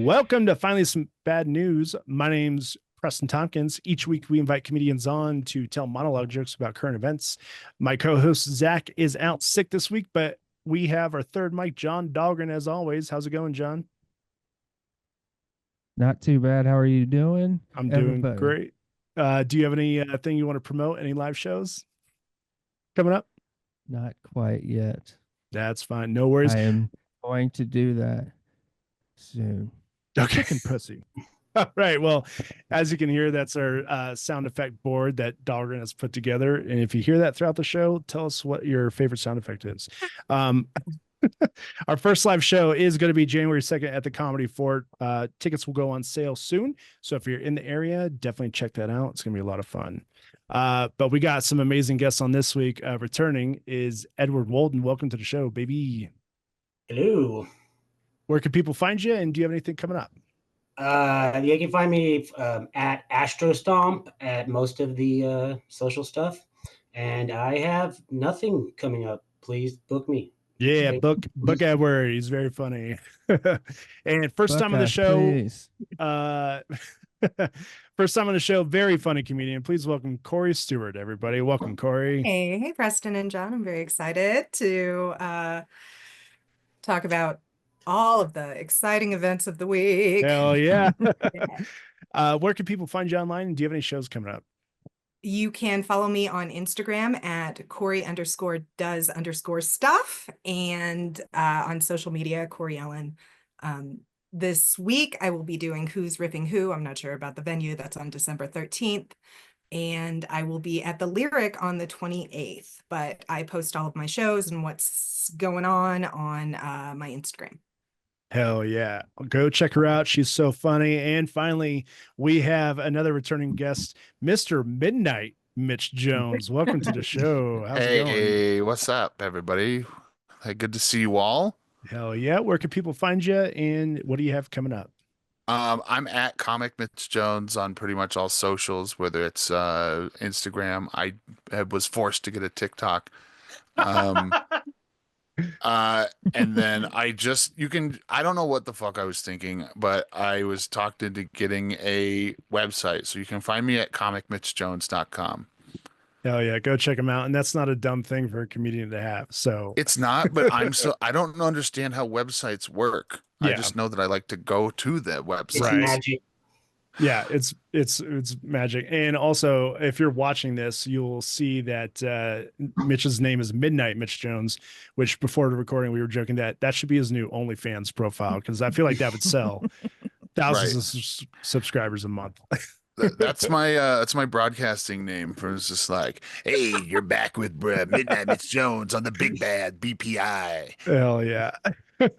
Welcome to Finally Some Bad News. My name's Preston Tompkins. Each week we invite comedians on to tell monologue jokes about current events. My co-host Zach is out sick this week, but we have our third mic, John Dahlgren, as always. How's it going, John? Not too bad. How are you doing? I'm Ever doing better. great. Do you have any thing you want to promote? Any live shows coming up? Not quite yet. That's fine. No worries. I am going to do that soon. Okay. Chicken pussy. All right. Well, as you can hear, that's our sound effect board that Dahlgren has put together. And if you hear that throughout the show, tell us what your favorite sound effect is. Our first live show is going to be January 2nd at the Comedy Fort. Tickets will go on sale soon. So if you're in the area, definitely check that out. It's going to be a lot of fun. But we got some amazing guests on this week. Returning is Edward Wolden. Welcome to the show, baby. Hello. Where can people find you? And do you have anything coming up? You can find me at Astrostomp at most of the social stuff. And I have nothing coming up. Please book me. Yeah, book Edward. He's very funny. And first time on the show, first time on the show, very funny comedian. Please welcome Corrie Stewart, everybody. Welcome, Corrie. Hey, Preston and John. I'm very excited to talk about all of the exciting events of the week. Hell yeah. Where can people find you online? Do you have any shows coming up? You can follow me on Instagram at Corrie_does_stuff and on social media, Corrie Ellen. This week I will be doing Who's Ripping Who. I'm not sure about the venue. That's on December 13th. And I will be at the Lyric on the 28th. But I post all of my shows and what's going on my Instagram. Hell yeah. Go check her out. She's so funny. And finally, we have another returning guest, Mr. Midnight, Mitch Jones. Welcome to the show. How's it going? Hey, what's up, everybody? Hey, good to see you all. Hell yeah. Where can people find you? And what do you have coming up? I'm at Comic Mitch Jones on pretty much all socials, whether it's Instagram. I was forced to get a TikTok. And then I don't know what the fuck I was thinking, but I was talked into getting a website. So you can find me at comicmitchjones.com. Hell yeah. Go check them out. And that's not a dumb thing for a comedian to have. So it's not, but I don't understand how websites work. Yeah. I just know that I like to go to the website. It's magic. Yeah, it's magic. And also, if you're watching this, you'll see that Mitch's name is Midnight Mitch Jones, which before the recording we were joking that should be his new OnlyFans profile, because I feel like that would sell thousands of subscribers a month. That's my broadcasting name. For it's just like, hey, you're back with Midnight Mitch Jones on the Big Bad BPI. Hell yeah.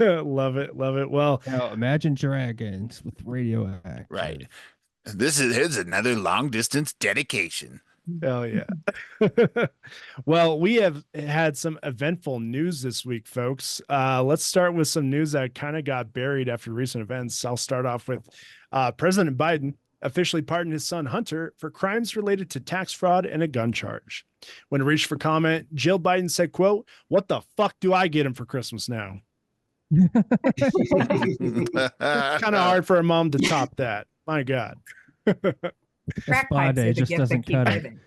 Love it. Well, now imagine dragons with radioactive. Right. Here's another long distance dedication. Hell yeah. Well, we have had some eventful news this week, folks. Let's start with some news that kind of got buried after recent events. I'll start off with President Biden officially pardoned his son Hunter for crimes related to tax fraud and a gun charge. When reached for comment, Jill Biden said, quote, "What the fuck do I get him for Christmas now?" Kind of hard for a mom to top that. My God. Crack pipes are the just gift doesn't that keep cut it. giving.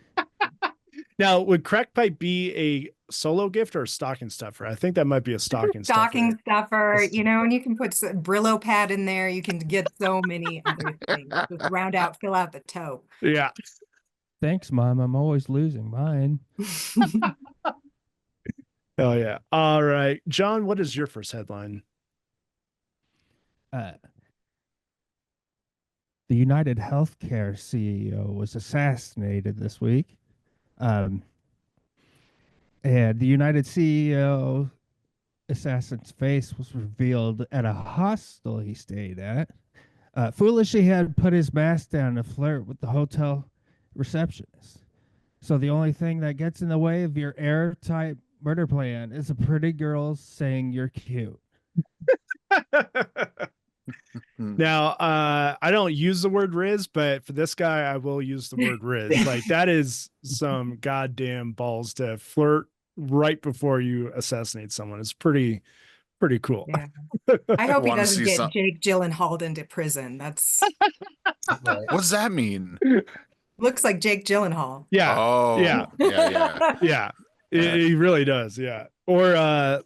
Now, would crack pipe be a solo gift or a stocking stuffer? I think that might be a stocking stuffer, you know, and you can put Brillo pad in there. You can get so many other things. Just fill out the toe. Yeah. Thanks, Mom. I'm always losing mine. Oh, yeah. All right. John, what is your first headline? The United Healthcare CEO was assassinated this week. And the United CEO assassin's face was revealed at a hostel he stayed at. Foolishly had put his mask down to flirt with the hotel receptionist. So the only thing that gets in the way of your airtight murder plan is a pretty girl saying you're cute. Now, I don't use the word Riz, but for this guy, I will use the word Riz. Like, that is some goddamn balls to flirt right before you assassinate someone. It's pretty Pretty cool. Yeah. I hope he Wanna doesn't see get some- Jake Gyllenhaal into prison. That's Right. What does that mean? looks like Jake Gyllenhaal. Yeah. Oh, Yeah. yeah. Yeah. He really does. Yeah. Or a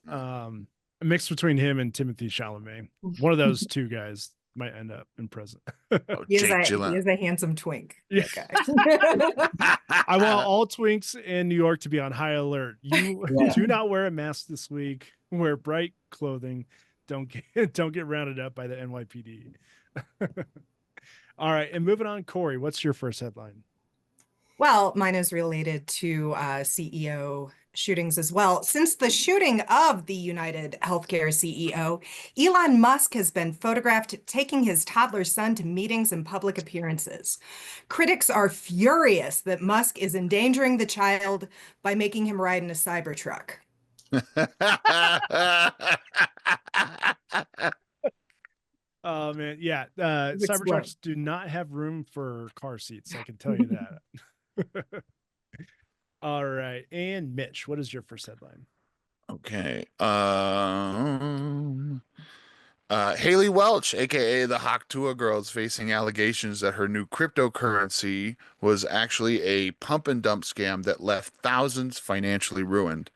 mix between him and Timothy Chalamet. One of those two guys might end up in prison. Oh, He is Jake a, Gyllenhaal. he is a handsome twink. Yeah. That guy. I want all twinks in New York to be on high alert. You Yeah. do not wear a mask this week. Wear bright clothing. Don't get rounded up by the NYPD. All right, and moving on, Corey, what's your first headline? Well, mine is related to CEO shootings as well. Since the shooting of the United Healthcare CEO, Elon Musk has been photographed taking his toddler son to meetings and public appearances. Critics are furious that Musk is endangering the child by making him ride in a Cybertruck. Oh man, yeah. Which Cybertrucks one? do not have room for car seats. I can tell you that. All right, and Mitch, what is your first headline? Okay. Haley Welch, aka the Haktua girl, is facing allegations that her new cryptocurrency was actually a pump and dump scam that left thousands financially ruined.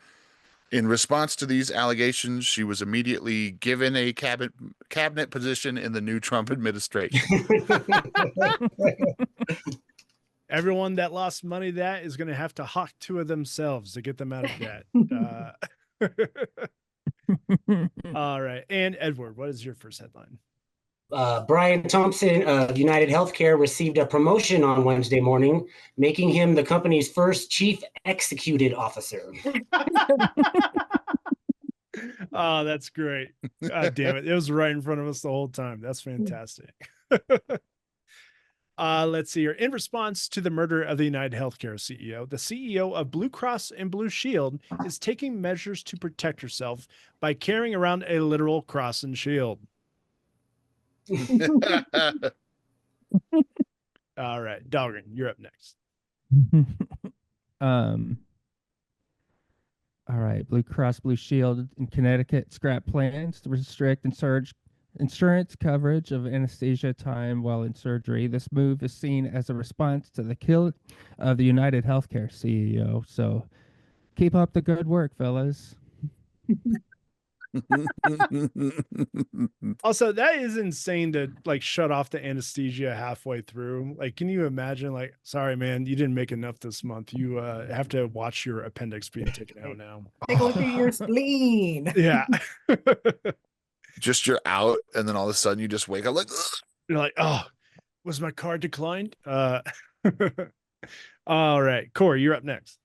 In response to these allegations, she was immediately given a cabinet position in the new Trump administration. Everyone that lost money that is going to have to hawk two of themselves to get them out of debt. All right, and Edward, what is your first headline? Brian Thompson of United Healthcare received a promotion on Wednesday morning, making him the company's first chief executed officer. Oh, that's great. God damn it. It was right in front of us the whole time. That's fantastic. Let's see here. In response to the murder of the United Healthcare CEO, the CEO of Blue Cross and Blue Shield is taking measures to protect herself by carrying around a literal cross and shield. All right, Dahlgren, you're up next. All right, Blue Cross Blue Shield in Connecticut scrap plans to restrict insurance coverage of anesthesia time while in surgery. This move is seen as a response to the kill of the United Healthcare CEO. So keep up the good work, fellas. Also, that is insane to like shut off the anesthesia halfway through. Like, can you imagine? Like, sorry, man, you didn't make enough this month. You have to watch your appendix being taken out now. Take a look at your spleen. Yeah. Just you're out, and then all of a sudden you just wake up like, ugh. You're like, oh, was my card declined? All right, Corey, you're up next.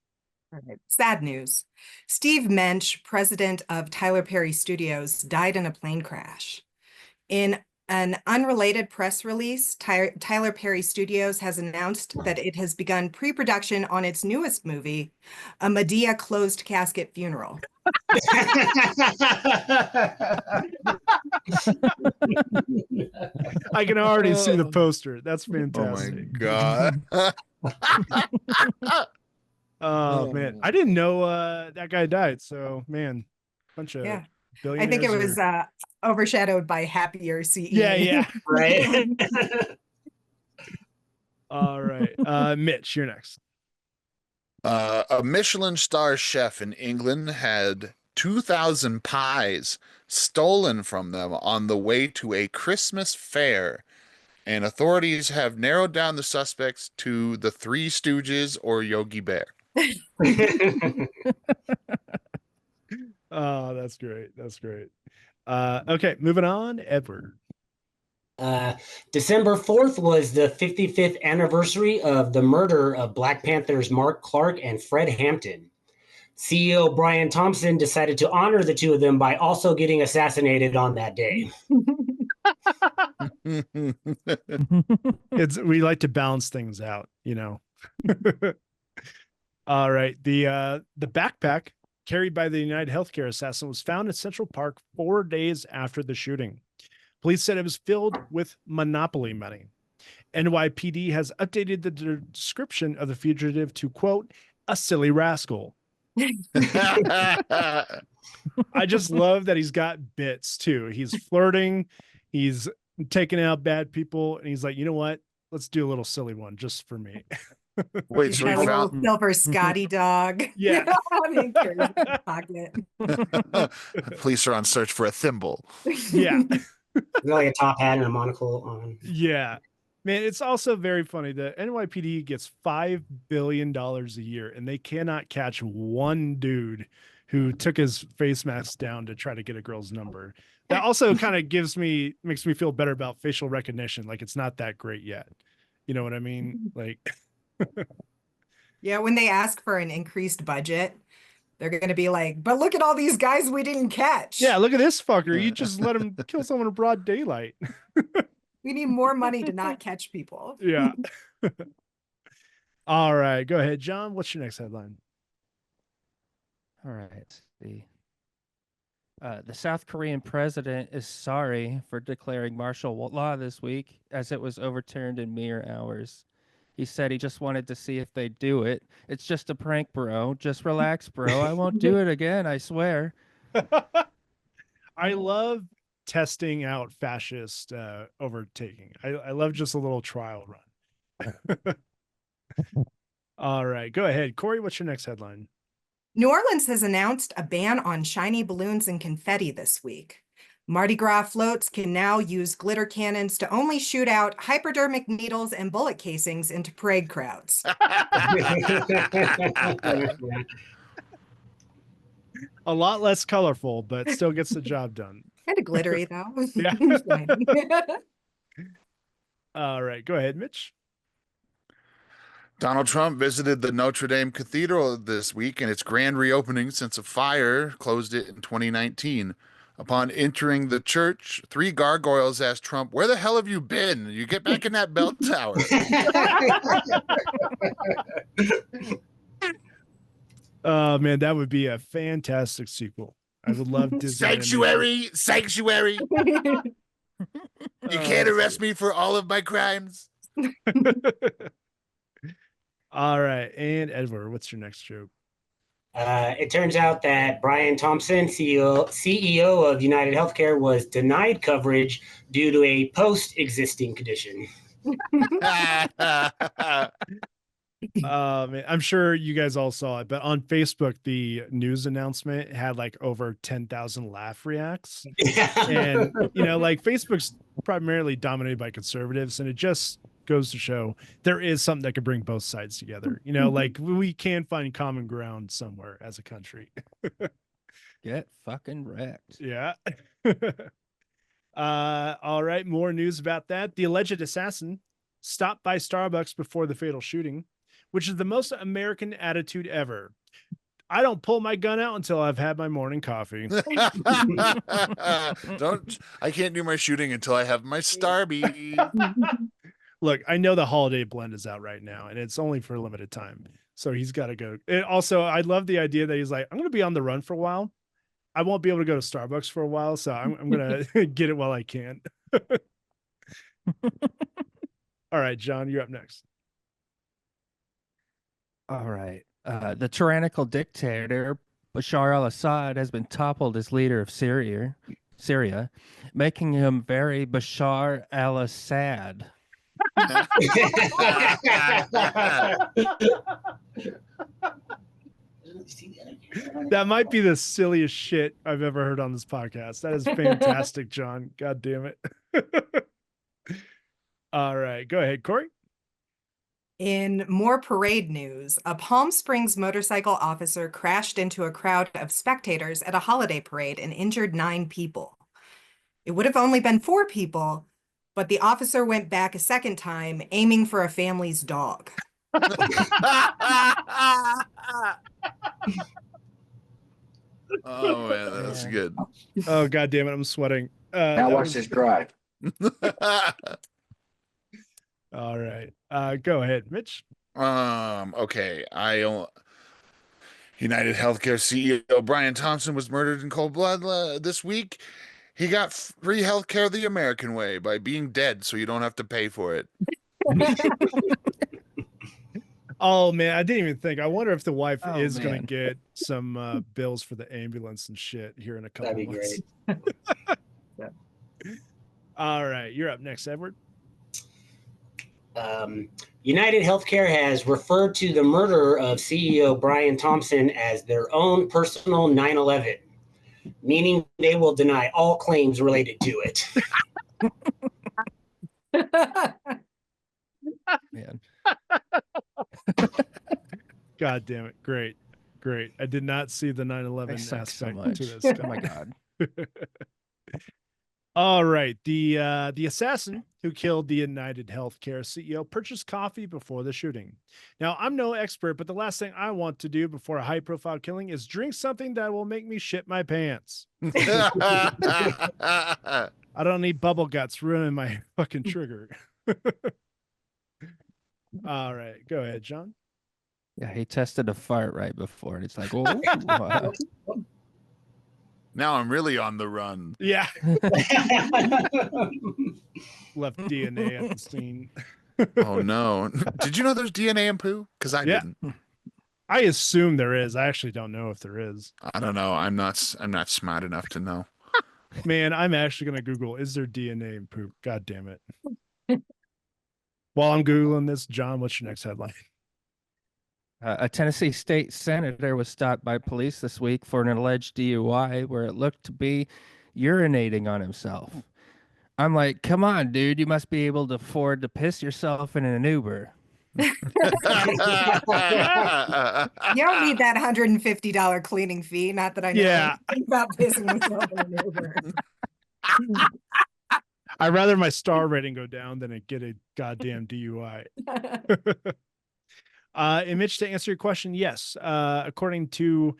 All right. Sad news. Steve Mensch, president of Tyler Perry Studios, died in a plane crash. In an unrelated press release, Tyler Perry Studios has announced that it has begun pre-production on its newest movie, A Medea Closed Casket Funeral. I can already see the poster. That's Oh my fantastic. god. Oh man, I didn't know that guy died. So man, bunch of Yeah. I billionaires. think it was are- overshadowed by Happier CE. yeah. Right? All right, Mitch, you're next. A Michelin star chef in England had 2,000 pies stolen from them on the way to a Christmas fair, and authorities have narrowed down the suspects to the Three Stooges or Yogi Bear. Oh, that's great. That's great. Okay, moving on, Edward. December 4th was the 55th anniversary of the murder of Black Panthers Mark Clark and Fred Hampton. CEO Brian Thompson decided to honor the two of them by also getting assassinated on that day. We like to balance things out, you know. All right, the backpack carried by the United Healthcare assassin was found in Central Park 4 days after the shooting. Police said it was filled with Monopoly money. NYPD has updated the description of the fugitive to, quote, a silly rascal. I just love that he's got bits too. He's flirting, he's taking out bad people, and he's like, you know what? Let's do a little silly one just for me. Wait, He's so got we a little found silver Scotty dog. Yeah. I mean, carries it in his pocket. police are on search for a thimble. Yeah. Really a top hat and a monocle on. Yeah. Man, it's also very funny. The NYPD gets $5 billion a year, and they cannot catch one dude who took his face mask down to try to get a girl's number. That also kind of makes me feel better about facial recognition. Like it's not that great yet. You know what I mean? Like, Yeah, when they ask for an increased budget, they're going to be like, but look at all these guys we didn't catch. yeah, look at this fucker. You just let him kill someone in broad daylight. We need more money to not catch people. Yeah. All right. Go ahead, John. What's your next headline? All right. The South Korean president is sorry for declaring martial law this week, as it was overturned in mere hours. He said he just wanted to see if they'd do it. It's just a prank, bro. Just relax, bro. I won't do it again, I swear. I love testing out fascist overtaking. I love just a little trial run. All right. Go ahead. Corey, what's your next headline? New Orleans has announced a ban on shiny balloons and confetti this week. Mardi Gras floats can now use glitter cannons to only shoot out hypodermic needles and bullet casings into parade crowds. A lot less colorful, but still gets the job done. Kind of glittery, though. Yeah. It's fine. All right. Go ahead, Mitch. Donald Trump visited the Notre Dame Cathedral this week, and its grand reopening since a fire closed it in 2019. Upon entering the church, 3 gargoyles asked Trump, "Where the hell have you been? You get back in that bell tower." Oh man, that would be a fantastic sequel. I would love Disney. Sanctuary, sanctuary. You can't Oh, arrest me for all of my crimes. All right. And Edward, what's your next joke? It turns out that Brian Thompson, CEO of United Healthcare, was denied coverage due to a post-existing condition. Man, I'm sure you guys all saw it, but on Facebook, the news announcement had like over 10,000 laugh reacts. And, like Facebook's primarily dominated by conservatives, and it just goes to show there is something that could bring both sides together. Like we can find common ground somewhere as a country. Get fucking wrecked. Yeah. All right. More news about that. The alleged assassin stopped by Starbucks before the fatal shooting, which is the most American attitude ever. I don't pull my gun out until I've had my morning coffee. I can't do my shooting until I have my Starby. Look, I know the holiday blend is out right now, and it's only for a limited time. So he's got to go. And also, I love the idea that he's like, I'm going to be on the run for a while. I won't be able to go to Starbucks for a while, so I'm going to get it while I can. All right, John, you're up next. All right. The tyrannical dictator Bashar al-Assad has been toppled as leader of Syria, making him very Bashar al-Assad. That might be the silliest shit I've ever heard on this podcast. That is fantastic, John. God damn it. All right, go ahead, Corey. In more parade news, a Palm Springs motorcycle officer crashed into a crowd of spectators at a holiday parade and injured 9 people. It would have only been 4 people, but the officer went back a second time, aiming for a family's dog. Oh man, that's good. Oh god damn it, I'm sweating. Now watch this drive. All right. Go ahead, Mitch. Okay. United Healthcare CEO Brian Thompson was murdered in cold blood this week. He got free healthcare the American way by being dead, so you don't have to pay for it. Oh man, I didn't even think. I wonder if the wife Oh, is gonna man. get some bills for the ambulance and shit here in a couple That'd be months. great. All right, you're up next, Edward. United Healthcare has referred to the murder of CEO Brian Thompson as their own personal 9/11, meaning they will deny all claims related to it. Man. God damn it. Great. Great. I did not see the 9/11 They suck so aspect much. to this. Oh my God. All right. The assassin who killed the United Healthcare CEO purchased coffee before the shooting. Now, I'm no expert, but the last thing I want to do before a high-profile killing is drink something that will make me shit my pants. I don't need bubble guts ruining my fucking trigger. All right. Go ahead, John. Yeah, he tested a fart right before, and it's like, oh, wow. Now I'm really on the run. Yeah. Left DNA at the scene. Oh no! Did you know there's DNA in poo? Because I Yeah. didn't. I assume there is. I actually don't know if there is. I don't know. I'm not smart enough to know. Man, I'm actually gonna Google, is there DNA in poop? God damn it. While I'm Googling this, John, what's your next headline? A Tennessee state senator was stopped by police this week for an alleged DUI where it looked to be urinating on himself. I'm like, come on, dude. You must be able to afford to piss yourself in an Uber. You don't need that $150 cleaning fee. Not that I know Yeah. anything about pissing myself in an Uber. I'd rather my star rating go down than it get a goddamn DUI. And Mitch, to answer your question, yes. According to,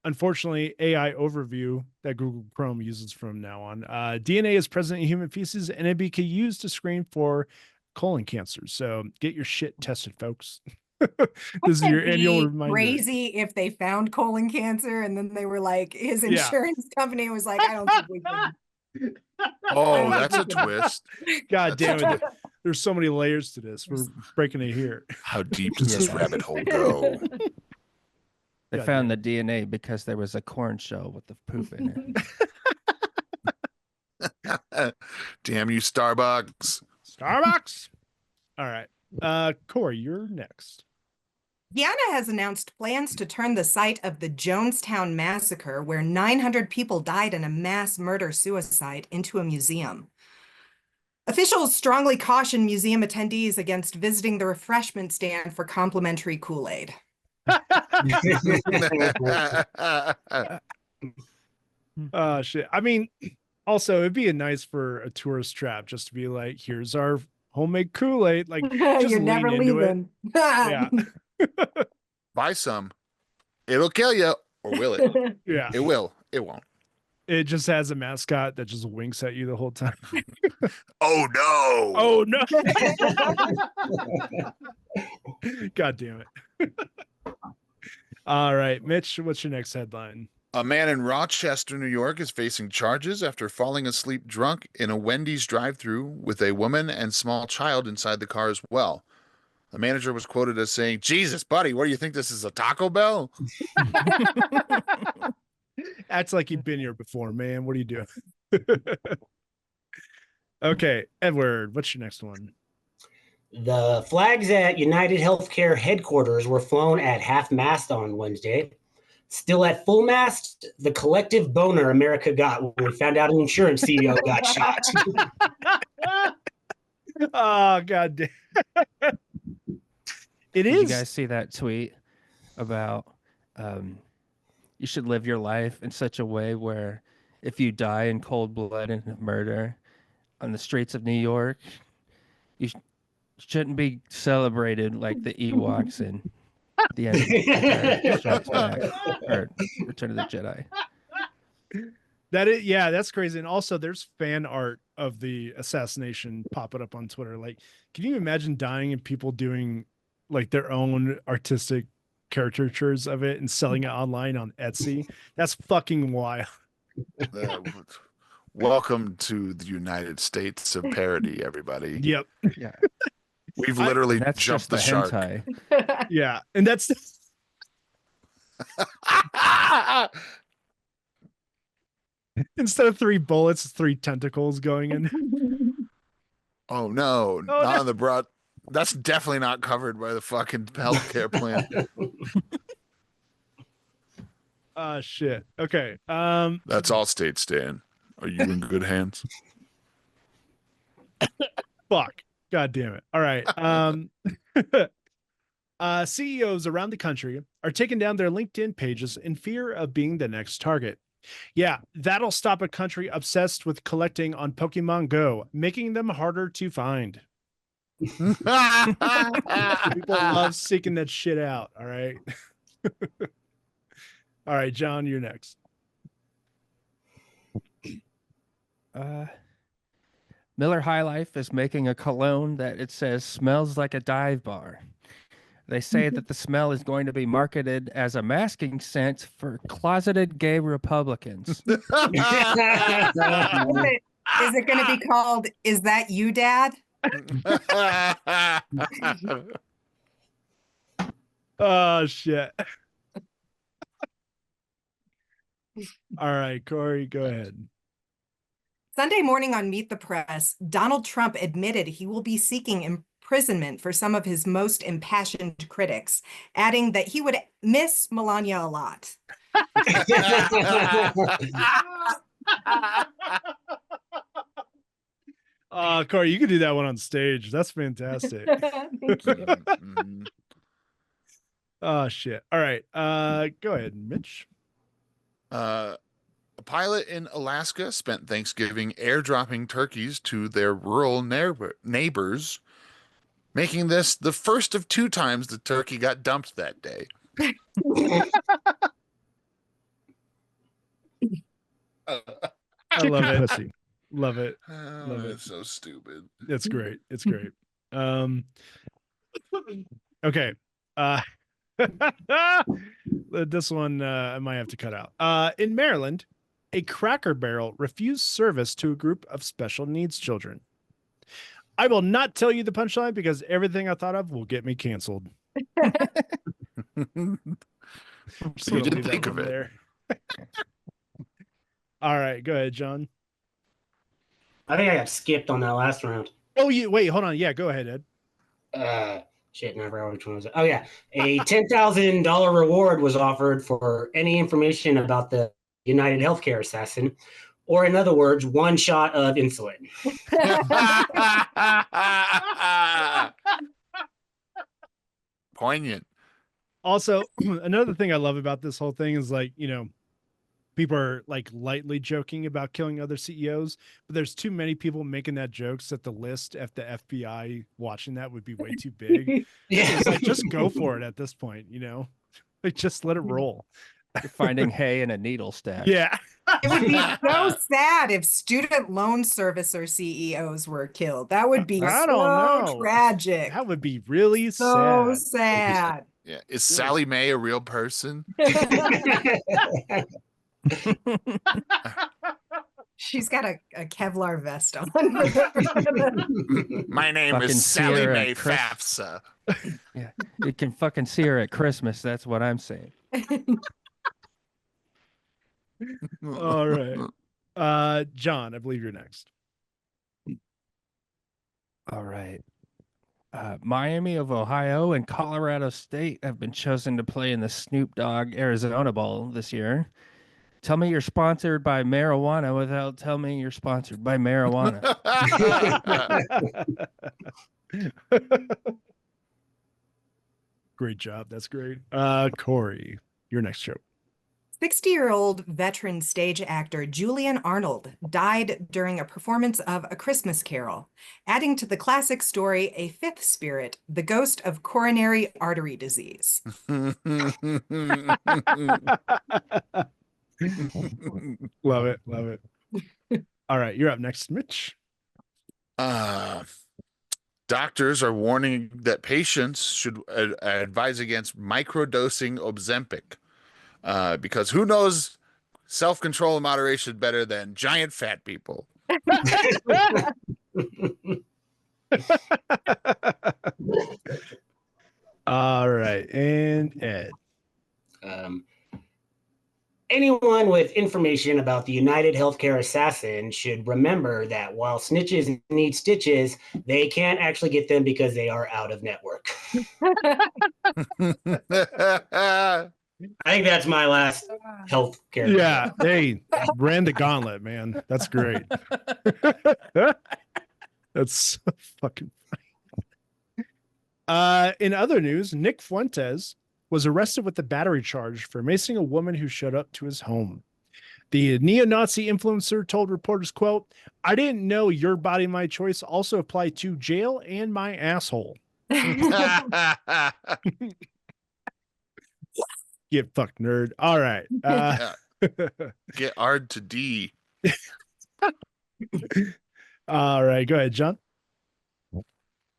unfortunately, AI overview that Google Chrome uses from now on, DNA is present in human feces and it can be used to screen for colon cancer. So get your shit tested, folks. This is your annual reminder. Crazy if they found colon cancer and then they were like, his Yeah. insurance company was like, I don't think we can. Oh, that's a twist. God damn it. There's so many layers to this. We're breaking it here. How deep does this Yeah. rabbit hole go? They God found the DNA because there was a corn shell with the poop in it. Damn you, Starbucks. Starbucks. All right. Corey, you're next. Guyana has announced plans to turn the site of the Jonestown massacre, where 900 people died in a mass murder-suicide, into a museum. Officials strongly caution museum attendees against visiting the refreshment stand for complimentary Kool-Aid. Oh shit. I mean, also it'd be nice for a tourist trap just to be like, here's our homemade Kool-Aid. Like, just You're never lean into it. leaving. Yeah. Buy some. It'll kill you, or will it? Yeah. It will. It won't. It just has a mascot that just winks at you the whole time. Oh no! Oh no. God damn it. All right, Mitch, what's your next headline? A man in Rochester, New York is facing charges after falling asleep drunk in a Wendy's drive-thru with a woman and small child inside the car as well. The manager was quoted as saying, "Jesus, buddy, what do you think this is, a Taco Bell?" Acts like you've been here before, man. What are you doing? Okay, Edward, what's your next one? The flags at United Healthcare headquarters were flown at half-mast on Wednesday. Still at full mast, the collective boner America got when we found out an insurance CEO got shot. Oh, God damn. It Did is. you guys see that tweet about you should live your life in such a way where if you die in cold blood in a murder on the streets of New York, you shouldn't be celebrated like the Ewoks in the end of Empire Strikes Back or Return of the Jedi. That is, yeah, that's crazy. And also, there's fan art of the assassination popping up on Twitter. Like, can you imagine dying and people doing like their own artistic caricatures of it and selling it online on Etsy? That's fucking wild. Welcome to the United States of parody, everybody. Yep. Yeah, We've literally that's jumped just the the shark. hentai. Yeah, and that's instead of 3 bullets, 3 tentacles going in. Oh no, Oh, not no. on the broad. That's definitely not covered by the fucking healthcare plan. Shit. Okay. That's all state, Stan. Are you in good hands? Fuck. God damn it. All right. CEOs around the country are taking down their LinkedIn pages in fear of being the next target. Yeah, that'll stop a country obsessed with collecting on Pokemon Go, making them harder to find. People love seeking that shit out. All right. All right, John, you're next. Miller High Life is making a cologne that it says smells like a dive bar. They say that the smell is going to be marketed as a masking scent for closeted gay Republicans. Is it going to be called "Is That You, Dad"? Oh shit. All right, Corey, go ahead. Sunday morning on Meet the Press, Donald Trump admitted he will be seeking imprisonment for some of his most impassioned critics, adding that he would miss Melania a lot. Corey, you could do that one on stage. That's fantastic. Thank you. Oh shit. All right. Go ahead, Mitch. A pilot in Alaska spent Thanksgiving airdropping turkeys to their rural neighbors, making this the first of 2 times the turkey got dumped that day. I love it. Pussy. Love it. Oh, Love it. that's so stupid. It's great. It's great. Okay. This one I might have to cut out. In Maryland, a Cracker Barrel refused service to a group of special needs children. I will not tell you the punchline because everything I thought of will get me canceled. You didn't think of it. There. All right, go ahead, John. I think I got skipped on that last round. Oh, wait, hold on. Yeah, go ahead, Ed. Shit, never remember which one was it. Oh yeah, a $10,000 reward was offered for any information about the United Healthcare assassin, or in other words, 1 shot of insulin. Poignant. Also, another thing I love about this whole thing is like, people are like lightly joking about killing other CEOs, but there's too many people making that jokes that the list at the FBI watching that would be way too big. Yeah. It's like, just go for it at this point, like just let it roll. You're finding hay in a needle stack. Yeah. It would be so sad if student loan servicer CEOs were killed. That would be I so don't know. tragic. That would be really So sad. sad. Yeah. Is Sally Mae a real person? She's got a Kevlar vest on. My name Fucking is Sally Sierra Mae Chris- FAFSA. Yeah, you can fucking see her at Christmas. That's what I'm saying. All right. John, I believe you're next. All right. Miami of Ohio and Colorado State have been chosen to play in the Snoop Dogg Arizona Bowl this year. Tell me you're sponsored by marijuana without telling me you're sponsored by marijuana. Great job. That's great. Corey, your next show. 60-year-old veteran stage actor Julian Arnold died during a performance of A Christmas Carol, adding to the classic story a fifth spirit, the ghost of coronary artery disease. Love it. Love it. All right, you're up next, Mitch. Doctors are warning that patients should advise against microdosing Ozempic. Because who knows self-control and moderation better than giant fat people? All right. And Ed. Um, Anyone with information about the United Healthcare assassin should remember that while snitches need stitches, they can't actually get them because they are out of network. I think that's my last healthcare. Yeah. Hey, ran the gauntlet, man. That's great. That's so fucking funny. In other news, Nick Fuentes was arrested with a battery charge for macing a woman who showed up to his home. The neo-Nazi influencer told reporters, quote, "I didn't know your body, my choice also applied to jail and my asshole." Get fucked, nerd. All right. Get hard to D. All right. Go ahead, John.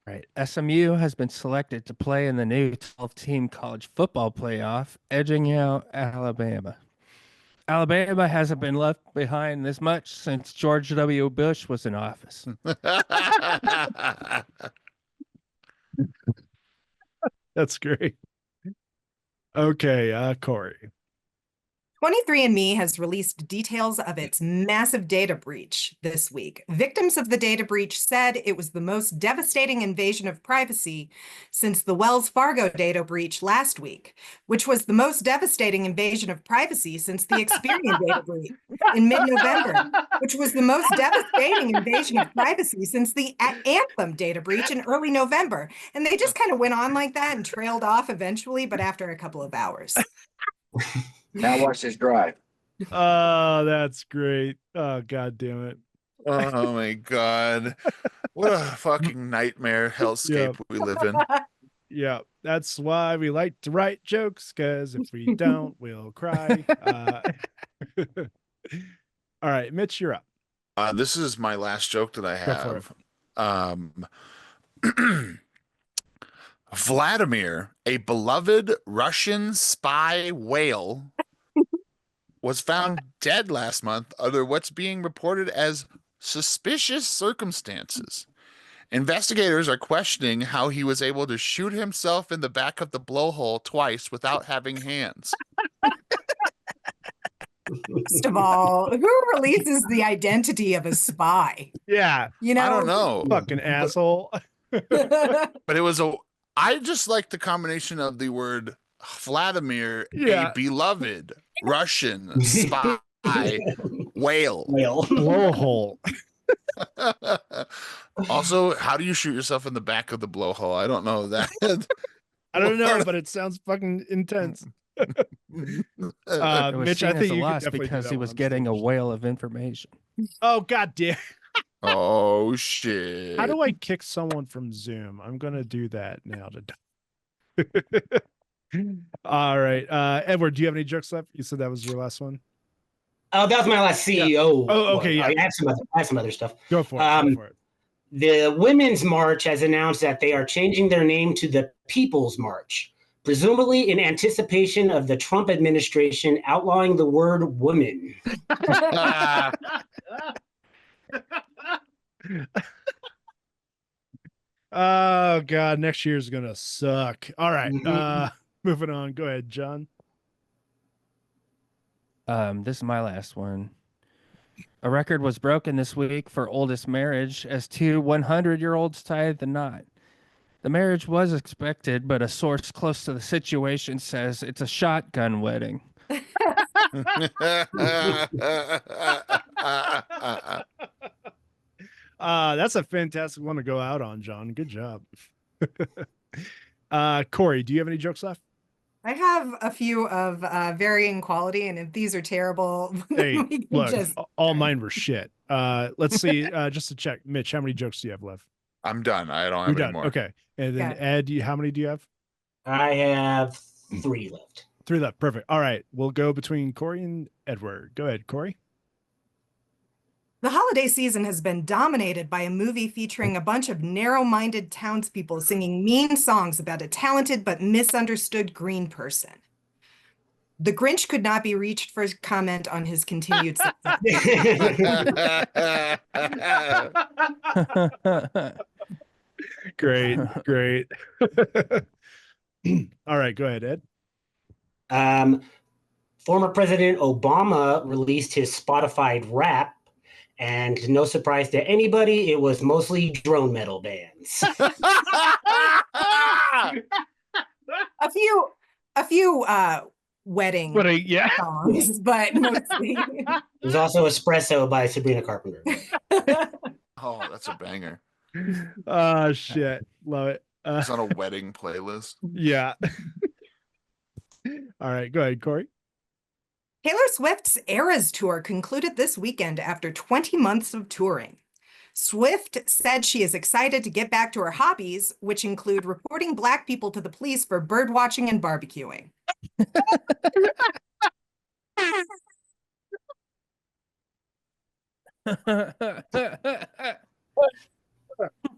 Right. SMU has been selected to play in the new 12-team college football playoff, edging out Alabama. Alabama hasn't been left behind this much since George W. Bush was in office. That's great. Okay, Corey. 23andMe has released details of its massive data breach this week. Victims of the data breach said it was the most devastating invasion of privacy since the Wells Fargo data breach last week, which was the most devastating invasion of privacy since the Experian data breach in mid-November, which was the most devastating invasion of privacy since the Anthem data breach in early November. And they just kind of went on like that and trailed off eventually, but after a couple of hours. Now watch this drive. Oh, that's great. Oh, God damn it. Oh my God. What a fucking nightmare hellscape we live in. Yeah, that's why we like to write jokes, because if we don't, we'll cry. All right, Mitch, you're up. This is my last joke that I Go have. Vladimir, a beloved Russian spy whale, was found dead last month under what's being reported as suspicious circumstances. Investigators are questioning how he was able to shoot himself in the back of the blowhole twice without having hands. First of all, who releases the identity of a spy? Yeah, You know, I don't know, fucking asshole. but it was I just like the combination of the word Vladimir, Yeah. a beloved Russian spy whale. Blowhole. Also, how do you shoot yourself in the back of the blowhole? I don't know that. I don't know, but it sounds fucking intense. It was Mitch, seen I as think a you could loss definitely do because that he one was on getting a stage. whale of information. Oh, God damn. Oh shit. How do I kick someone from Zoom? I'm gonna do that now. All right. Edward, do you have any jokes left? You said that was your last one. Oh, that was my last CEO. Oh, okay, one. yeah. I have some other stuff. Go for it. Go for it. The Women's March has announced that they are changing their name to the People's March, presumably in anticipation of the Trump administration outlawing the word woman. Oh God, next year's gonna suck. All right. Moving on. Go ahead, John. This is my last one. A record was broken this week for oldest marriage as two 100-year-olds tied the knot. The marriage was expected, but a source close to the situation says it's a shotgun wedding. That's a fantastic one to go out on, John. Good job. Corey, do you have any jokes left? I have a few of varying quality, and if these are terrible, Hey, we can look, just... all mine were shit. Let's see. Just to check, Mitch, how many jokes do you have left? I'm done. I don't You're have any done. more. Okay. And then Yeah. Ed, how many do you have? I have 3 left. 3 left. Perfect. All right. We'll go between Corey and Edward. Go ahead, Corey. The holiday season has been dominated by a movie featuring a bunch of narrow-minded townspeople singing mean songs about a talented but misunderstood green person. The Grinch could not be reached for comment on his continued success. Great. All right, go ahead, Ed. Former President Obama released his Spotify Rap, and no surprise to anybody, it was mostly drone metal bands. A few wedding Yeah. songs, but mostly. There's also Espresso by Sabrina Carpenter. Oh, that's a banger. Oh shit, love it. It's on a wedding playlist. Yeah. All right, go ahead, Corey. Taylor Swift's Eras Tour concluded this weekend after 20 months of touring. Swift said she is excited to get back to her hobbies, which include reporting Black people to the police for bird watching and barbecuing.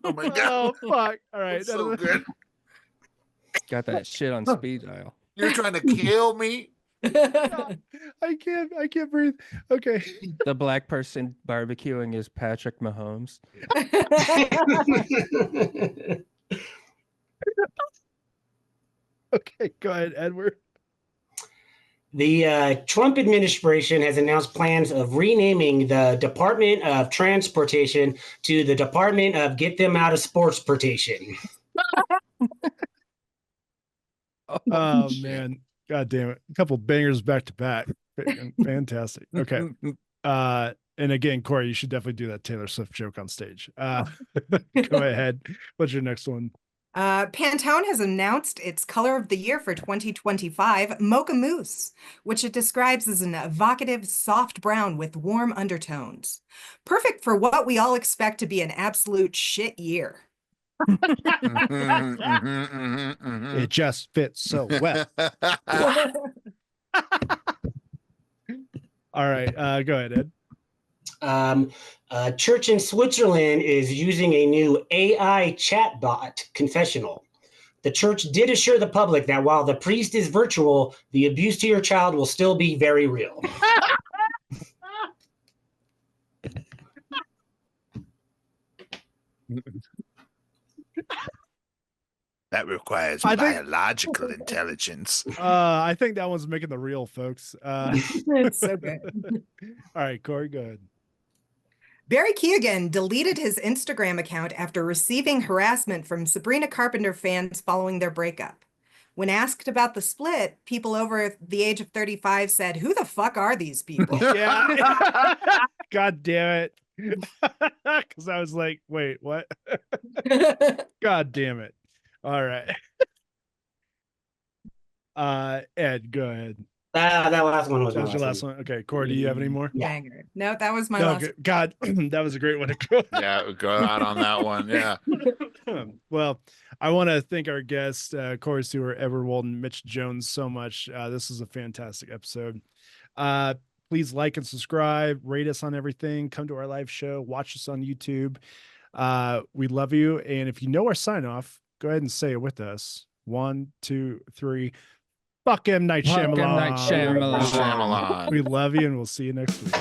Oh my god. Oh fuck. All right. That's so good. Got that shit on speed dial. You're trying to kill me? I can't breathe. Okay. The black person barbecuing is Patrick Mahomes. Okay, go ahead, Edward. The Trump administration has announced plans of renaming the Department of Transportation to the Department of Get Them Out of Sportsportation. Oh man. God damn it. A couple bangers back to back. Fantastic. Okay. And again, Corey, you should definitely do that Taylor Swift joke on stage. Go ahead. What's your next one? Pantone has announced its color of the year for 2025, Mocha Mousse, which it describes as an evocative soft brown with warm undertones. Perfect for what we all expect to be an absolute shit year. It just fits so well. All right. Go ahead, Ed. A church in Switzerland is using a new AI chatbot confessional. The church did assure the public that while the priest is virtual, the abuse to your child will still be very real. That requires biological intelligence. I think that one's making the real, folks. It's so good. All right, Corey, go ahead. Barry Keoghan deleted his Instagram account after receiving harassment from Sabrina Carpenter fans following their breakup. When asked about the split, people over the age of 35 said, "Who the fuck are these people?" Yeah. God damn it. Because I was like, wait, what? God damn it. All right. Ed, go ahead. That last one was That my was your last one. Okay, Corey, do you have any more? Yeah. Banger. No, that was my No, last. God, that was a great one to go. Yeah, go out on that one. Yeah. Well, I want to thank our guest, Corey Stewart, Edward Wolden, Mitch Jones, so much. This is a fantastic episode. Please like and subscribe, rate us on everything, come to our live show, watch us on YouTube. We love you. And if you know our sign off, go ahead and say it with us. 1, 2, 3. Fuck him, Night Shyamalan. Fuck him, Night Shyamalan. Shyamalan. We love you, and we'll see you next week.